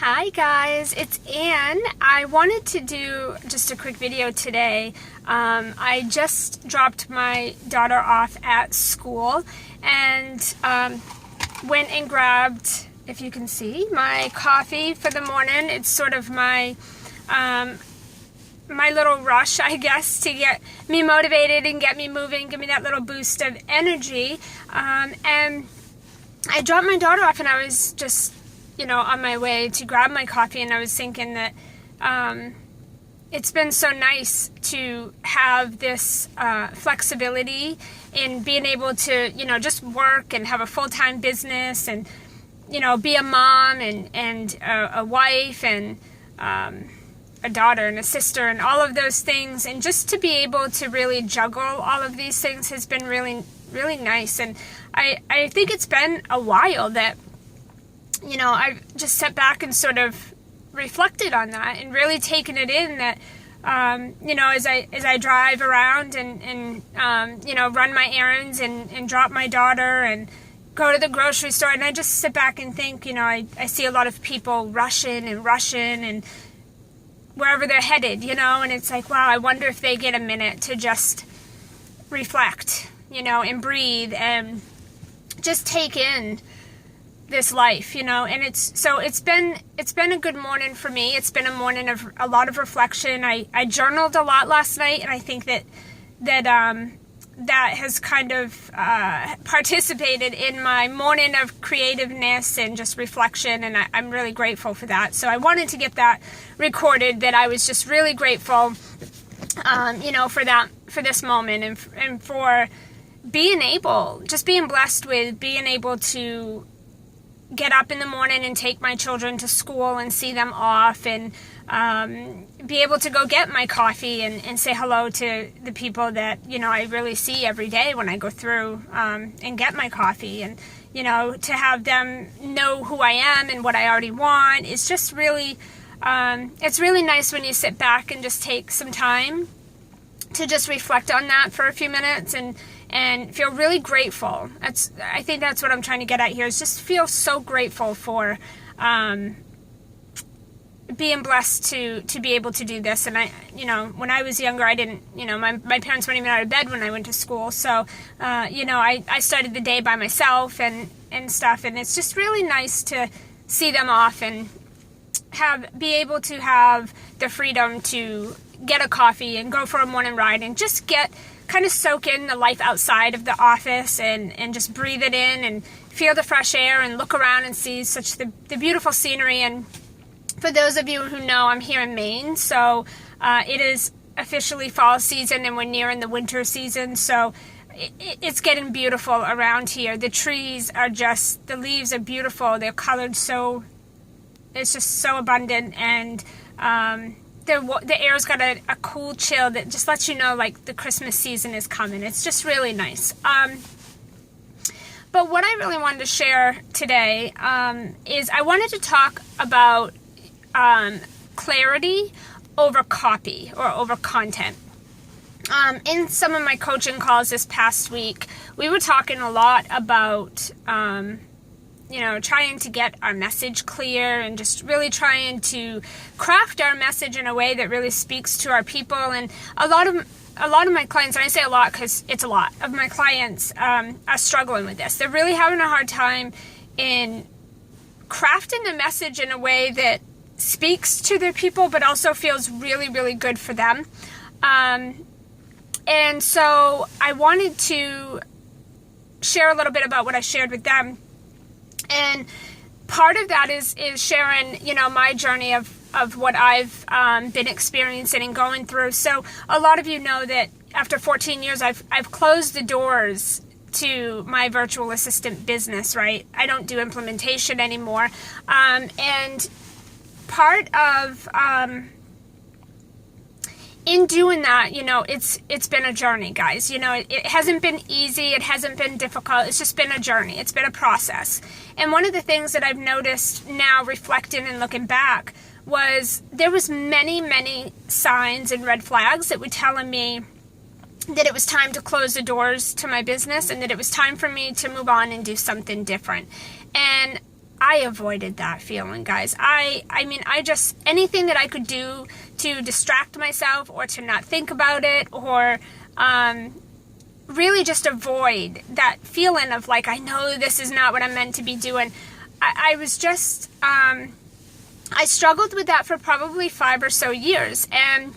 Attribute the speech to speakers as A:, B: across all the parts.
A: Hi guys, it's Anne. I wanted to do just a quick video today. I just dropped my daughter off at school and went and grabbed, if you can see, my coffee for the morning. It's sort of my my little rush, I guess, to get me motivated and get me moving, give me that little boost of energy. And I dropped my daughter off and I was just on my way to grab my coffee, and I was thinking that it's been so nice to have this flexibility in being able to, just work and have a full-time business and, be a mom and a wife and a daughter and a sister and all of those things. And just to be able to really juggle all of these things has been really, really nice. And I think it's been a while that I've just sat back and sort of reflected on that and really taken it in that, as I drive around and run my errands and drop my daughter and go to the grocery store, and I just sit back and think, I see a lot of people rushing and wherever they're headed, and it's like, wow, I wonder if they get a minute to just reflect, and breathe and just take in this life, and it's been a good morning for me. It's been a morning of a lot of reflection. I journaled a lot last night, and I think that has kind of participated in my morning of creativeness and just reflection, and I'm really grateful for that. So I wanted to get that recorded, that I was just really grateful, for this moment and for being blessed with being able to get up in the morning and take my children to school and see them off, and be able to go get my coffee and say hello to the people that, I really see every day when I go through and get my coffee, and, to have them know who I am and what I already want. It's just really, it's really nice when you sit back and just take some time to just reflect on that for a few minutes and feel really grateful. I think that's what I'm trying to get at here, is just feel so grateful for being blessed to be able to do this. And I, when I was younger, I didn't, my parents weren't even out of bed when I went to school. So, I started the day by myself and stuff. And it's just really nice to see them off and be able to have the freedom to get a coffee and go for a morning ride and just kind of soak in the life outside of the office and just breathe it in and feel the fresh air and look around and see such the beautiful scenery. And for those of you who know, I'm here in Maine, so it is officially fall season and we're nearing the winter season, so it's getting beautiful around here. The trees are the leaves are beautiful. They're colored so, it's just so abundant, and the air's got a cool chill that just lets you know, like, the Christmas season is coming. It's just really nice. But what I really wanted to share today is I wanted to talk about clarity over copy or over content. In some of my coaching calls this past week, we were talking a lot about trying to get our message clear and just really trying to craft our message in a way that really speaks to our people. And a lot of my clients, and I say a lot because it's a lot of my clients, are struggling with this. They're really having a hard time in crafting the message in a way that speaks to their people, but also feels really, really good for them. And so I wanted to share a little bit about what I shared with them. And part of that is sharing, my journey of what I've been experiencing and going through. So a lot of you know that after 14 years, I've closed the doors to my virtual assistant business, right? I don't do implementation anymore. And part of in doing that, it's been a journey, guys. It hasn't been easy. It hasn't been difficult. It's just been a journey. It's been a process. And one of the things that I've noticed now, reflecting and looking back, was there was many, many signs and red flags that were telling me that it was time to close the doors to my business and that it was time for me to move on and do something different. And I avoided that feeling, guys. I mean, I just, anything that I could do to distract myself or to not think about it, or really just avoid that feeling of like, I know this is not what I'm meant to be doing. I was just, I struggled with that for probably 5 or so years, and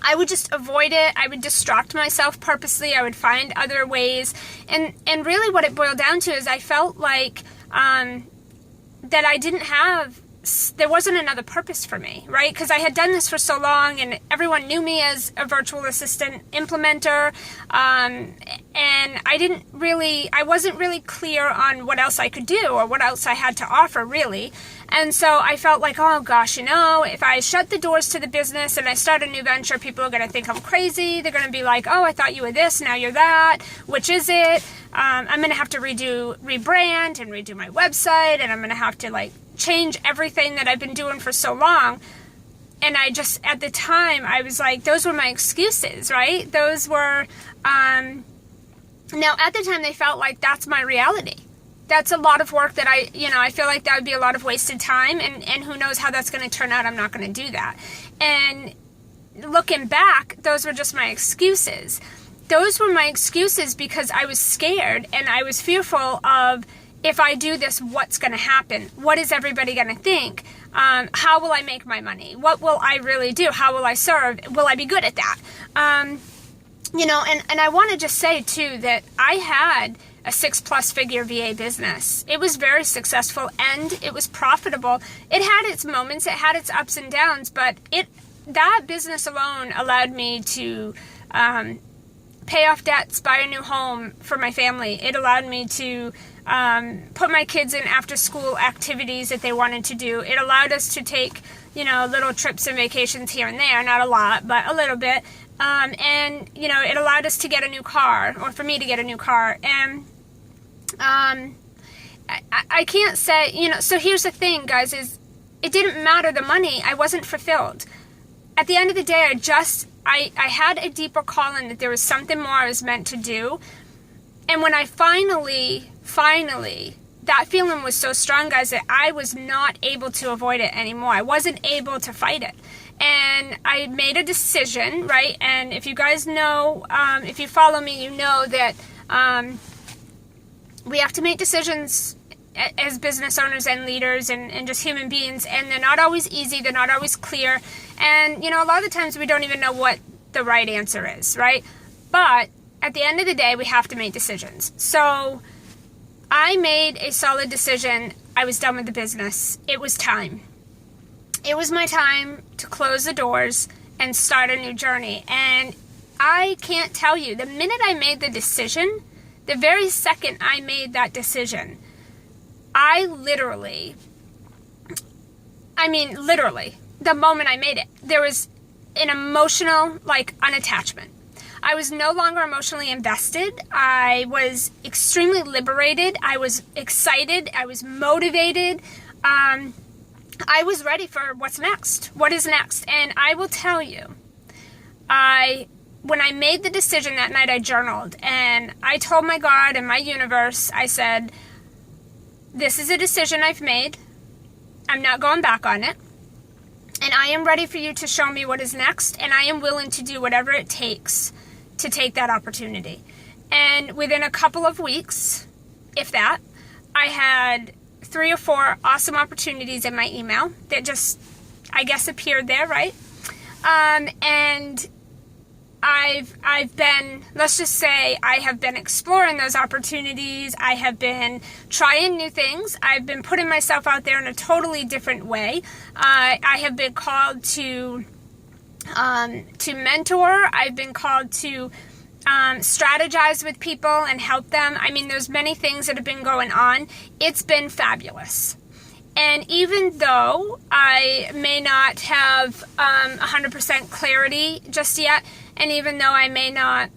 A: I would just avoid it. I would distract myself purposely. I would find other ways, and really what it boiled down to is I felt like that I didn't have, there wasn't another purpose for me, right? Because I had done this for so long, and everyone knew me as a virtual assistant implementer, and I wasn't really clear on what else I could do or what else I had to offer, really. And so I felt like, oh gosh, if I shut the doors to the business and I start a new venture, people are going to think I'm crazy. They're going to be like, oh, I thought you were this, now you're that. Which is it? I'm going to have to rebrand and redo my website, and I'm going to have to like change everything that I've been doing for so long. And I just, at the time, I was like, those were my excuses, right? Those were, now at the time they felt like that's my reality. That's a lot of work that I feel like that would be a lot of wasted time, and who knows how that's going to turn out. I'm not going to do that. And looking back, those were just my excuses. Those were my excuses because I was scared, and I was fearful of, if I do this, what's going to happen? What is everybody going to think? How will I make my money? What will I really do? How will I serve? Will I be good at that? And I want to just say too that I had a 6+ figure VA business. It was very successful and it was profitable. It had its moments, it had its ups and downs, but that business alone allowed me to pay off debts, buy a new home for my family. It allowed me to put my kids in after school activities that they wanted to do. It allowed us to take, little trips and vacations here and there, not a lot, but a little bit. And it allowed us to get a new car, or for me to get a new car. And I can't say, so here's the thing, guys, is it didn't matter the money. I wasn't fulfilled. At the end of the day, I had a deeper calling that there was something more I was meant to do. And when I finally, that feeling was so strong, guys, that I was not able to avoid it anymore. I wasn't able to fight it. And I made a decision, right? And if you guys know, if you follow me, you know that we have to make decisions as business owners and leaders and just human beings, and they're not always easy, they're not always clear, and a lot of the times we don't even know what the right answer is, right? But at the end of the day, we have to make decisions. So I made a solid decision. I was done with the business. It was time. It was my time to close the doors and start a new journey. And I can't tell you, the minute I made the decision, the very second I made that decision, I literally, the moment I made it, there was an emotional, unattachment. I was no longer emotionally invested. I was extremely liberated. I was excited. I was motivated. I was ready for what's next. What is next? And I will tell you, when I made the decision that night, I journaled, and I told my God and my universe, I said, this is a decision I've made. I'm not going back on it. And I am ready for you to show me what is next, and I am willing to do whatever it takes to take that opportunity. And within a couple of weeks, if that, I had 3 or 4 awesome opportunities in my email that just, I guess, appeared there, right? And I've been, let's just say, I have been exploring those opportunities. I have been trying new things. I've been putting myself out there in a totally different way. I have been called to mentor. I've been called to strategize with people and help them. I mean, there's many things that have been going on. It's been fabulous. And even though I may not have 100% clarity just yet, and even though I may not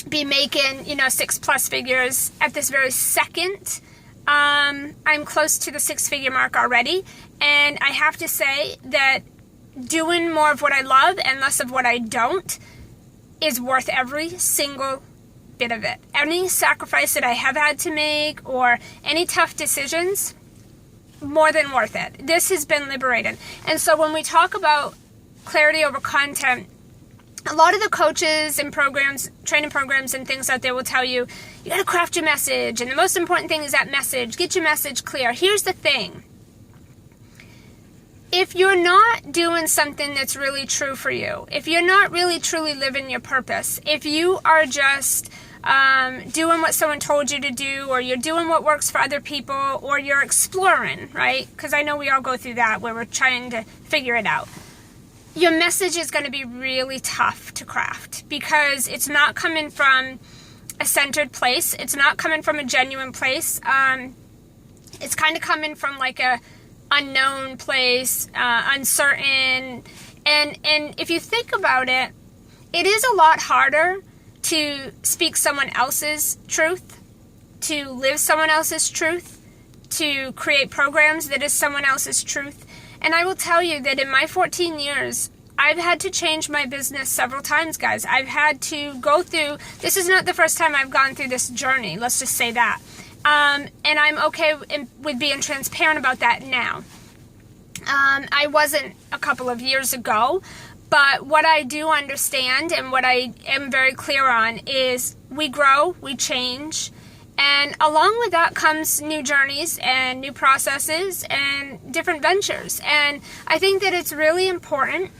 A: be making, 6+ figures at this very second, I'm close to the 6-figure mark already. And I have to say that doing more of what I love and less of what I don't is worth every single bit of it. Any sacrifice that I have had to make or any tough decisions, more than worth it. This has been liberating. And so when we talk about clarity over content, a lot of the coaches and programs, training programs and things out there will tell you, you got to craft your message. And the most important thing is that message. Get your message clear. Here's the thing. If you're not doing something that's really true for you, if you're not really truly living your purpose, if you are just doing what someone told you to do, or you're doing what works for other people, or you're exploring, right? Because I know we all go through that where we're trying to figure it out. Your message is going to be really tough to craft because it's not coming from a centered place. It's not coming from a genuine place. It's kind of coming from like a unknown place, uncertain. And if you think about it, it is a lot harder to speak someone else's truth, to live someone else's truth, to create programs that is someone else's truth. And I will tell you that in my 14 years, I've had to change my business several times, guys. I've had to go through, this is not the first time I've gone through this journey, let's just say that. And I'm okay with being transparent about that now. I wasn't a couple of years ago, but what I do understand and what I am very clear on is we grow, we change, and along with that comes new journeys and new processes and different ventures. And I think that it's really important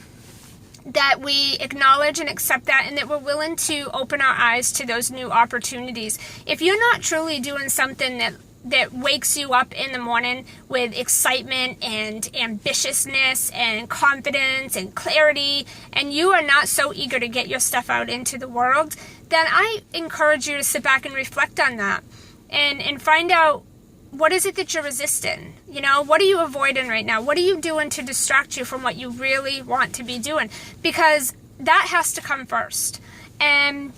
A: that we acknowledge and accept that, and that we're willing to open our eyes to those new opportunities. If you're not truly doing something that wakes you up in the morning with excitement and ambitiousness and confidence and clarity, and you are not so eager to get your stuff out into the world, then I encourage you to sit back and reflect on that and find out, what is it that you're resisting? You know, what are you avoiding right now? What are you doing to distract you from what you really want to be doing? Because that has to come first. And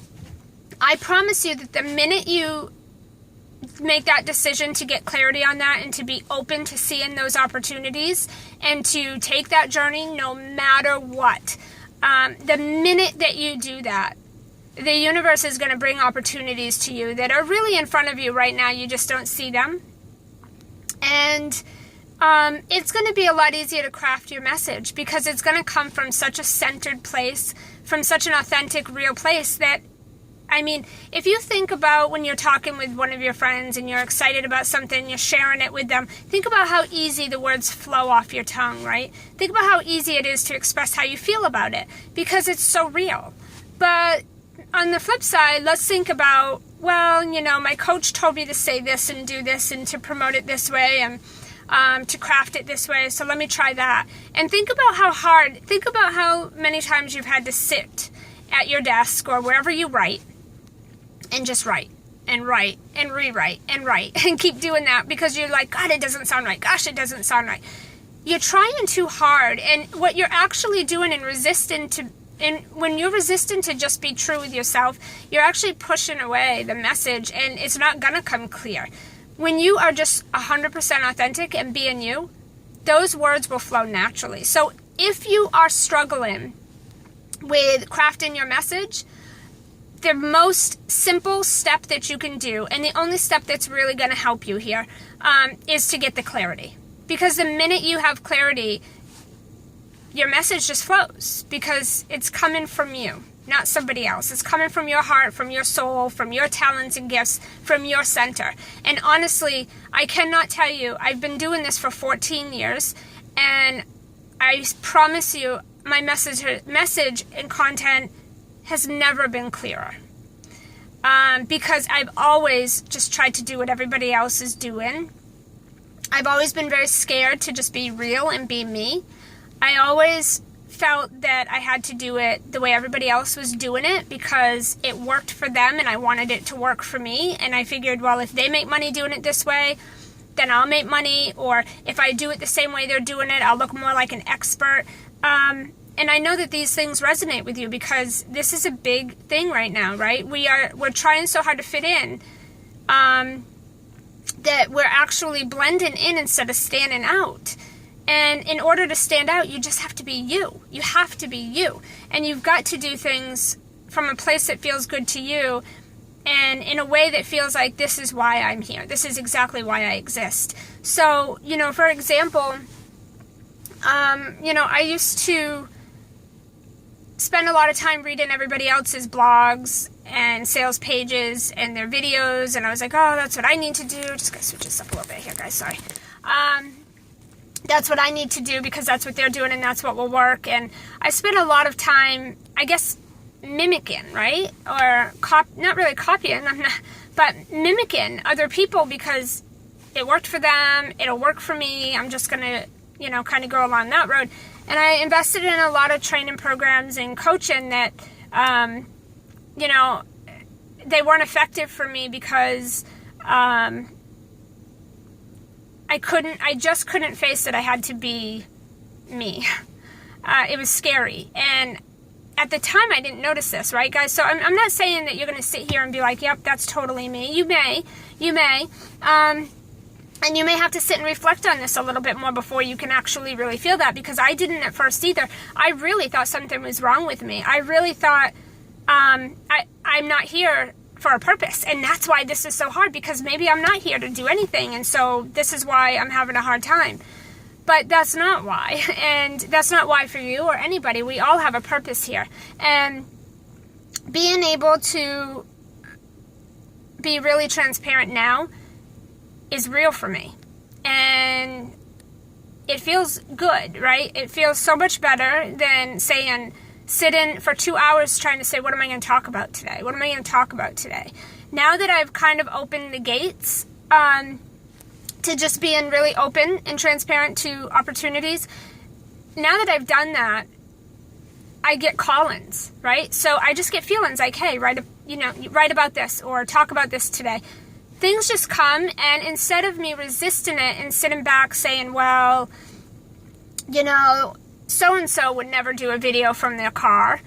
A: I promise you that the minute you make that decision to get clarity on that and to be open to seeing those opportunities and to take that journey no matter what, the minute that you do that, the universe is going to bring opportunities to you that are really in front of you right now. You just don't see them. And it's going to be a lot easier to craft your message because it's going to come from such a centered place, from such an authentic, real place that, I mean, if you think about when you're talking with one of your friends and you're excited about something, you're sharing it with them, think about how easy the words flow off your tongue, right? Think about how easy it is to express how you feel about it because it's so real. But on the flip side, let's think about, well, you know, my coach told me to say this and do this and to promote it this way and to craft it this way, so let me try that. And think about how many times you've had to sit at your desk or wherever you write and just write and write and rewrite and write and keep doing that because you're like, God, it doesn't sound right. Gosh, it doesn't sound right. You're trying too hard, and what you're actually doing and when you're resistant to just be true with yourself, you're actually pushing away the message, and it's not going to come clear. When you are just 100% authentic and being you, those words will flow naturally. So if you are struggling with crafting your message, the most simple step that you can do, and the only step that's really going to help you here, is to get the clarity. Because the minute you have clarity, your message just flows because it's coming from you, not somebody else. It's coming from your heart, from your soul, from your talents and gifts, from your center. And honestly, I cannot tell you, I've been doing this for 14 years, and I promise you, my message and content has never been clearer. Because I've always just tried to do what everybody else is doing. I've always been very scared to just be real and be me. I always felt that I had to do it the way everybody else was doing it because it worked for them and I wanted it to work for me. And I figured, well, if they make money doing it this way, then I'll make money. Or if I do it the same way they're doing it, I'll look more like an expert. And I know that these things resonate with you because this is a big thing right now, right? We're trying so hard to fit in that we're actually blending in instead of standing out. And in order to stand out, you just have to be you. You have to be you. And you've got to do things from a place that feels good to you and in a way that feels like this is why I'm here. This is exactly why I exist. So, you know, for example, you know, I used to spend a lot of time reading everybody else's blogs and sales pages and their videos, and I was like, oh, that's what I need to do. Just gotta switch this up a little bit here, guys, sorry. That's what I need to do because that's what they're doing and that's what will work. And I spent a lot of time, I guess, mimicking, right? Or not really copying, but mimicking other people because it worked for them, it'll work for me, I'm just gonna, you know, kind of go along that road. And I invested in a lot of training programs and coaching that, you know, they weren't effective for me because I just couldn't face that I had to be me. It was scary. And at the time, I didn't notice this, right, guys? So I'm not saying that you're going to sit here and be like, yep, that's totally me. You may. And you may have to sit and reflect on this a little bit more before you can actually really feel that, because I didn't at first either. I really thought something was wrong with me. I really thought I'm not here for a purpose, and that's why this is so hard, because maybe I'm not here to do anything, and so this is why I'm having a hard time. But that's not why, and that's not why for you or anybody. We all have a purpose here, and being able to be really transparent now is real for me, and it feels good, right? It feels so much better than sitting for 2 hours trying to say, what am I going to talk about today? What am I going to talk about today? Now that I've kind of opened the gates to just being really open and transparent to opportunities, now that I've done that, I get call-ins, right? So I just get feelings like, hey, write about this or talk about this today. Things just come, and instead of me resisting it and sitting back saying, well, you know, so-and-so would never do a video from their car,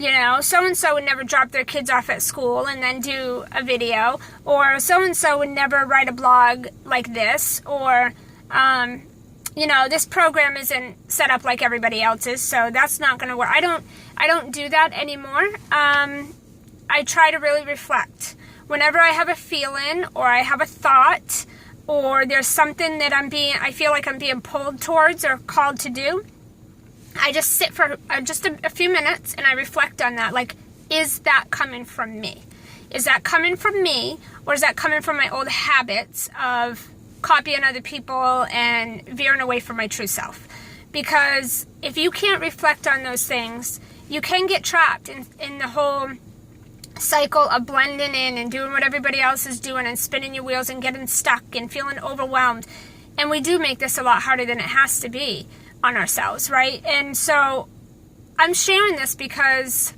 A: you know, so-and-so would never drop their kids off at school and then do a video, or so-and-so would never write a blog like this, or, you know, this program isn't set up like everybody else's, so that's not going to work. I don't do that anymore. I try to really reflect. Whenever I have a feeling or I have a thought or there's something that I feel like I'm being pulled towards or called to do, I just sit for just a few minutes and I reflect on that. Like, is that coming from me? Is that coming from me, or is that coming from my old habits of copying other people and veering away from my true self? Because if you can't reflect on those things, you can get trapped in the whole cycle of blending in and doing what everybody else is doing and spinning your wheels and getting stuck and feeling overwhelmed. And we do make this a lot harder than it has to be on ourselves, right? And so I'm sharing this because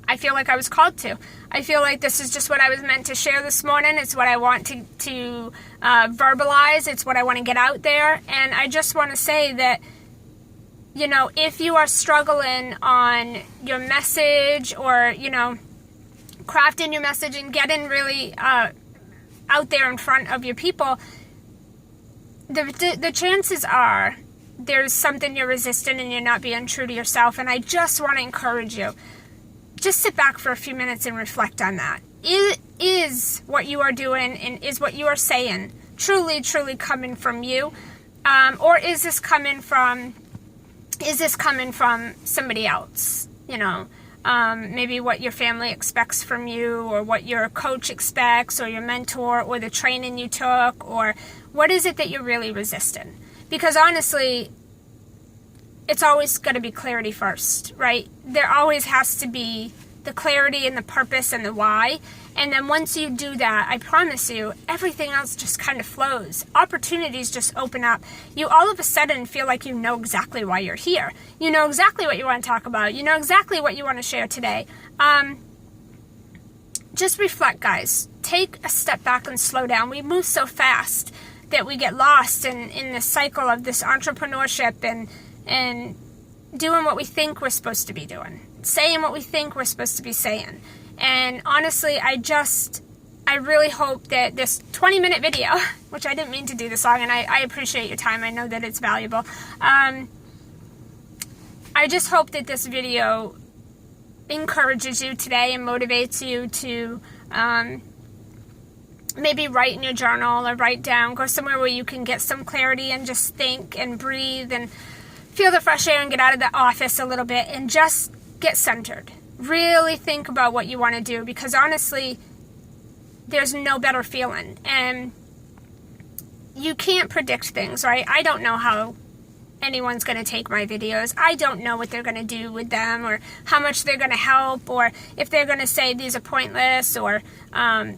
A: I feel like I was called to. I feel like this is just what I was meant to share this morning. It's what I want to verbalize. It's what I want to get out there. And I just want to say that, you know, if you are struggling on your message or, you know, crafting your message and getting really out there in front of your people, the chances are there's something you're resisting and you're not being true to yourself. And I just want to encourage you, just sit back for a few minutes and reflect on that. Is what you are doing and is what you are saying truly coming from you? Or is this coming from somebody else? You know, maybe what your family expects from you, or what your coach expects, or your mentor, or the training you took, or what is it that you're really resisting? Because honestly, it's always going to be clarity first, right? There always has to be the clarity and the purpose and the why. And then once you do that, I promise you, everything else just kind of flows. Opportunities just open up. You all of a sudden feel like you know exactly why you're here. You know exactly what you want to talk about. You know exactly what you want to share today. Just reflect, guys. Take a step back and slow down. We move so fast that we get lost in this cycle of this entrepreneurship and doing what we think we're supposed to be doing, saying what we think we're supposed to be saying. And honestly, I really hope that this 20-minute video, which I didn't mean to do this long, and I appreciate your time, I know that it's valuable. I just hope that this video encourages you today and motivates you to maybe write in your journal or write down, go somewhere where you can get some clarity and just think and breathe and feel the fresh air and get out of the office a little bit and just get centered. Really think about what you want to do, because honestly, there's no better feeling. And you can't predict things, right? I don't know how anyone's going to take my videos. I don't know what they're going to do with them, or how much they're going to help, or if they're going to say these are pointless, or, I'm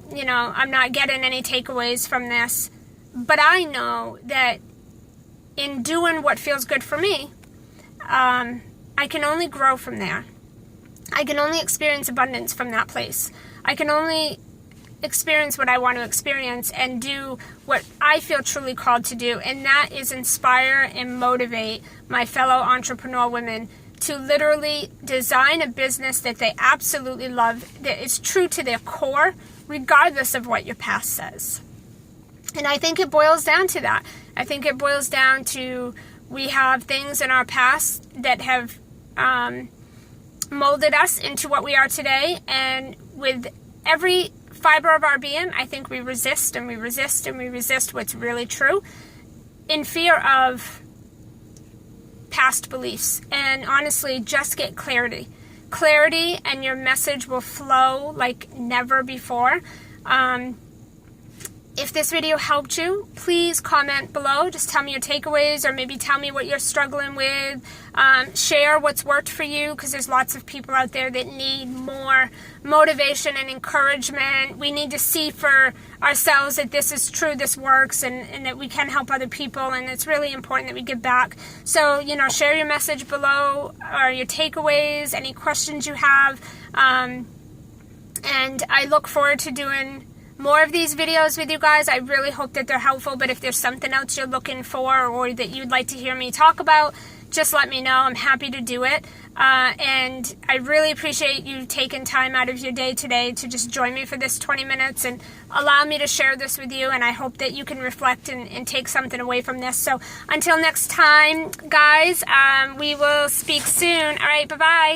A: not getting any takeaways from this. But I know that in doing what feels good for me, I can only grow from there. I can only experience abundance from that place. I can only experience what I want to experience and do what I feel truly called to do, and that is inspire and motivate my fellow entrepreneur women to literally design a business that they absolutely love, that is true to their core, regardless of what your past says. And I think it boils down to that. I think it boils down to, we have things in our past that have molded us into what we are today, and with every fiber of our being, I think we resist and we resist and we resist what's really true in fear of past beliefs. And honestly, just get clarity. Clarity, and your message will flow like never before. If this video helped you, please comment below. Just tell me your takeaways, or maybe tell me what you're struggling with. Share what's worked for you, because there's lots of people out there that need more motivation and encouragement. We need to see for ourselves that this is true, this works, and that we can help other people, and it's really important that we give back. So, share your message below, or your takeaways, any questions you have. And I look forward to doing more of these videos with you guys. I really hope that they're helpful, but if there's something else you're looking for, or that you'd like to hear me talk about, just let me know. I'm happy to do it. And I really appreciate you taking time out of your day today to just join me for this 20 minutes and allow me to share this with you. And I hope that you can reflect and take something away from this. So until next time, guys, we will speak soon. All right, bye-bye.